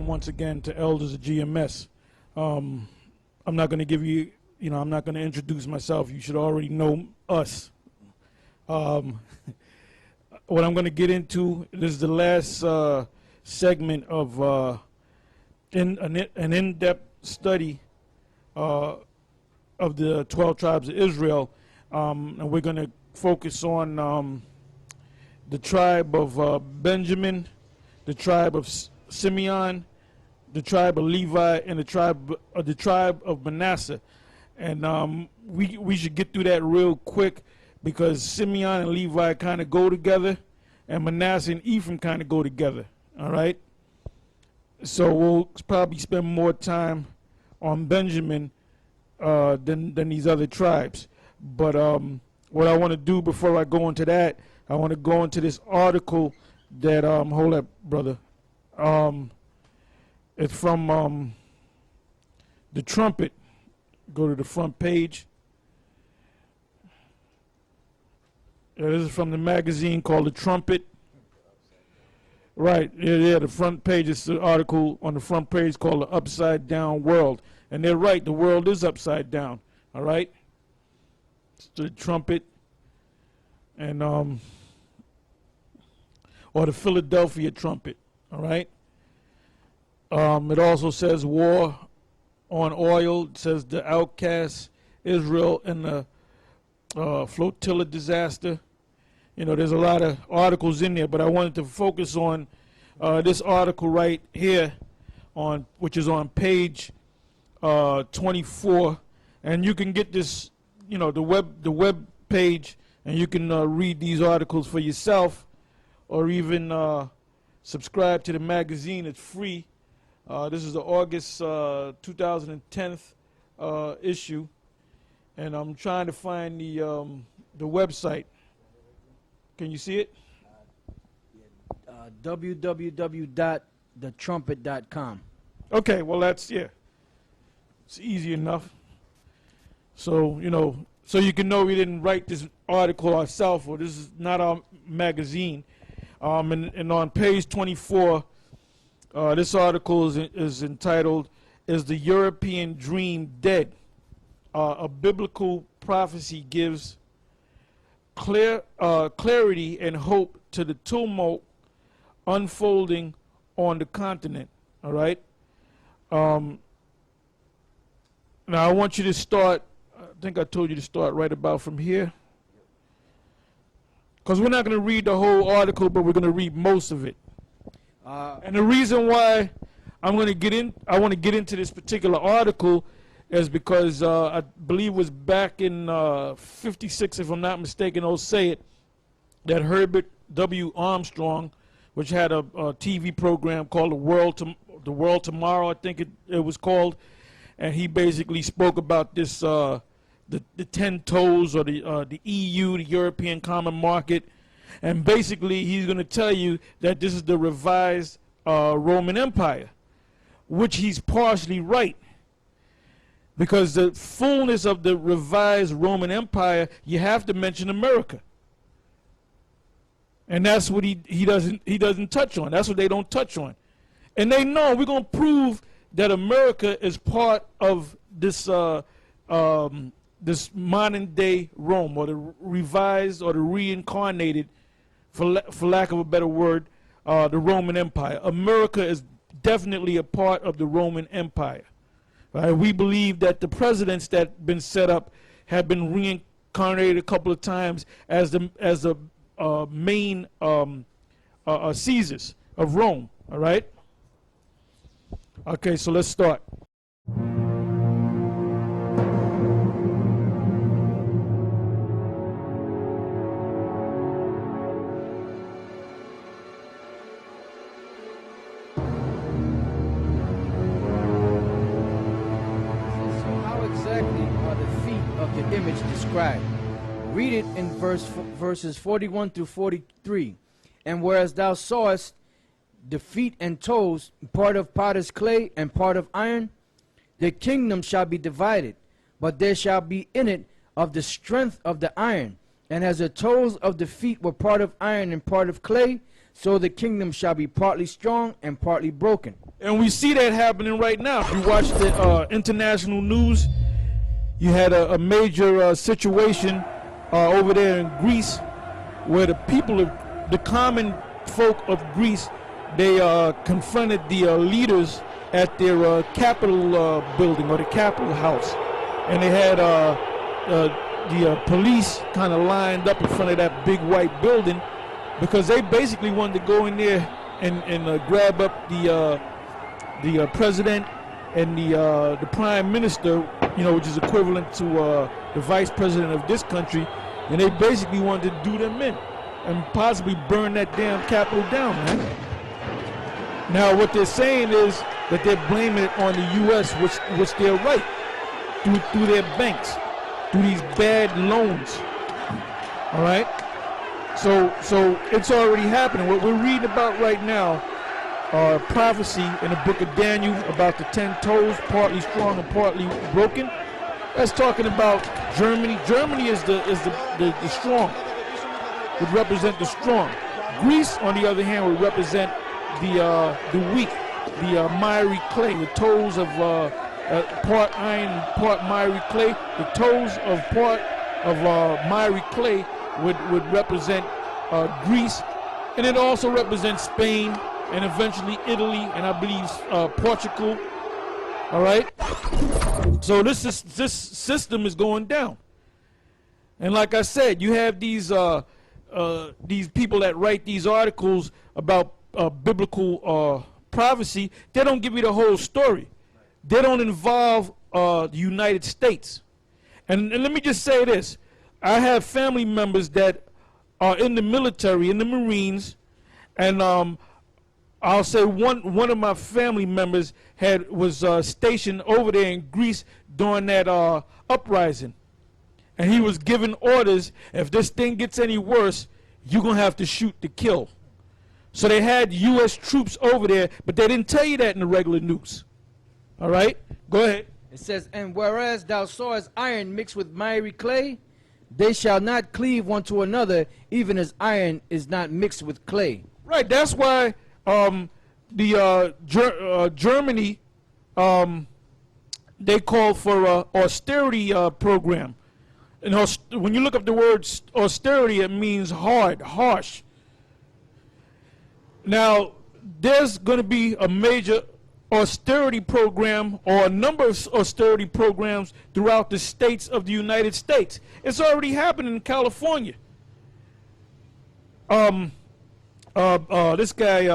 welcome once again to Elders of GMS. I'm not going to give you, I'm not going to introduce myself. You should already know us. What I'm going to get into, this is the last segment of an in-depth study of the 12 tribes of Israel, and we're going to focus on the tribe of Benjamin, the tribe of Simeon, the tribe of Levi, and the tribe of Manasseh. And we should get through that real quick, because Simeon and Levi kind of go together, and Manasseh and Ephraim kind of go together. All right? So we'll probably spend more time on Benjamin than these other tribes. But what I want to do before I go into that, I want to go into this article that, hold up, brother. It's from the Trumpet. Go to the front page. This is from the magazine called The Trumpet. Right, yeah, the front page is the article on the front page called The Upside Down World. And they're right, the world is upside down, all right? It's the Trumpet, and or the Philadelphia Trumpet, all right? It also says war on oil. It says the outcast, Israel, and the flotilla disaster. There's a lot of articles in there, but I wanted to focus on this article right here, which is on page 24, and you can get this, the web page, and you can read these articles for yourself, or even subscribe to the magazine. It's free. This is the August 2010 issue, and I'm trying to find the website. Can you see it? www.thetrumpet.com. Okay, well it's easy enough. So so you can know we didn't write this article ourselves, or this is not our magazine. And on page 24, this article is entitled, "Is the European Dream Dead? A Biblical Prophecy Gives Clarity and Hope to the Tumult Unfolding on the Continent." All right? Now I want you to start, I think I told you to start right about from here, because we're not going to read the whole article, but we're going to read most of it. And the reason why I want to get into this particular article is because I believe it was back in 56, if I'm not mistaken, I'll say it, that Herbert W. Armstrong, which had a TV program called The World Tomorrow, I think it was called, and he basically spoke about this, the 10 toes, or the EU, the European Common Market, and basically he's going to tell you that this is the revised Roman Empire, which he's partially right. Because the fullness of the revised Roman Empire, you have to mention America. And that's what he doesn't touch on. That's what they don't touch on. And they know we're going to prove that America is part of this this modern day Rome, or the revised or the reincarnated, for lack of a better word, the Roman Empire. America is definitely a part of the Roman Empire. Right? We believe that the presidents that have been set up have been reincarnated a couple of times as the main Caesars of Rome. All right? Okay, so let's start. Image described. Read it in verses 41 through 43. And whereas thou sawest the feet and toes, part of potter's clay and part of iron, the kingdom shall be divided, but there shall be in it of the strength of the iron. And as the toes of the feet were part of iron and part of clay, so the kingdom shall be partly strong and partly broken. And we see that happening right now. If you watch the international news, you had a major situation over there in Greece, where the people of the common folk of Greece, they confronted the leaders at their Capitol building, or the Capitol house, and they had the police kind of lined up in front of that big white building, because they basically wanted to go in there and grab up the president and the prime minister, which is equivalent to the vice president of this country, and they basically wanted to do them in and possibly burn that damn Capitol down, man. Now what they're saying is that they're blaming it on the U.S., which they're right, through their banks, through these bad loans. All right? So it's already happening. What we're reading about right now, prophecy in the book of Daniel about the 10 toes, partly strong and partly broken. That's talking about Germany. Germany is the strong, would represent the strong. Greece, on the other hand, would represent the weak, the miry clay, the toes of part iron, part miry clay. The toes of part of miry clay would represent Greece, and it also represents Spain and eventually Italy, and I believe Portugal. All right. So this system is going down, and like I said, you have these people that write these articles about biblical prophecy. They don't give you the whole story. They don't involve the United States. And let me just say this. I have family members that are in the military, in the Marines, and I'll say one of my family members was stationed over there in Greece during that uprising. And he was given orders, if this thing gets any worse, you're going to have to shoot to kill. So they had U.S. troops over there, but they didn't tell you that in the regular news. All right? Go ahead. It says, and whereas thou sawest iron mixed with miry clay, they shall not cleave one to another, even as iron is not mixed with clay. Right. That's why Germany, they called for an austerity program. And when you look up the word austerity, it means hard, harsh. Now, there's going to be a major austerity program, or a number of austerity programs throughout the states of the United States. It's already happening in California. This guy,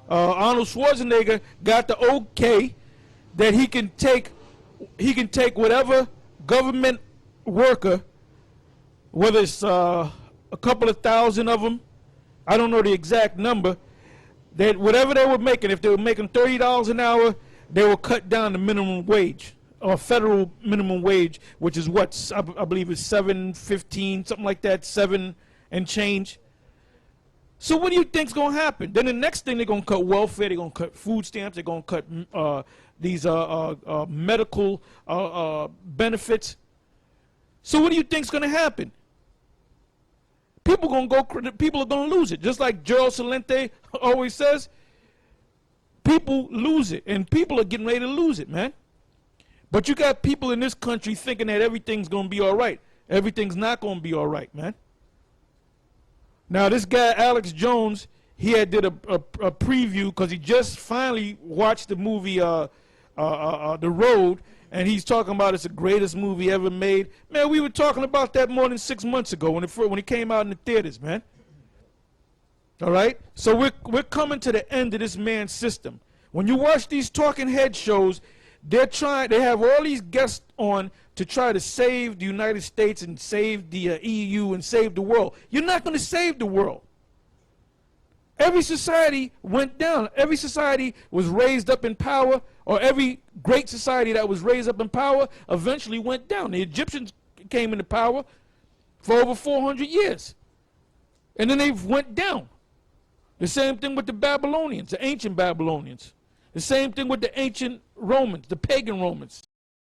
Arnold Schwarzenegger, got the okay that he can take whatever government worker, whether it's a couple of thousand of them, I don't know the exact number, that whatever they were making, if they were making $30 an hour, they will cut down the minimum wage, or federal minimum wage, which is what I believe is $7.15, something like that, 7 and change. So what do you think's going to happen? Then the next thing, they're going to cut welfare, they're going to cut food stamps, they're going to cut these medical benefits. So what do you think's going to happen? People are going to lose it. Just like Gerald Celente always says, people lose it, and people are getting ready to lose it, man. But you got people in this country thinking that everything's going to be all right. Everything's not going to be all right, man. Now, this guy, Alex Jones, he had did a preview because he just finally watched the movie The Road, and he's talking about it's the greatest movie ever made. Man, we were talking about that more than 6 months ago when it came out in the theaters, man. All right? So we're coming to the end of this man's system. When you watch these talking head shows, they have all these guests on to try to save the United States and save the EU and save the world. You're not going to save the world. Every society went down. Every society was raised up in power, or every great society that was raised up in power eventually went down. The Egyptians came into power for over 400 years, and then they went down. The same thing with the Babylonians, the ancient Babylonians. The same thing with the ancient Romans, the pagan Romans.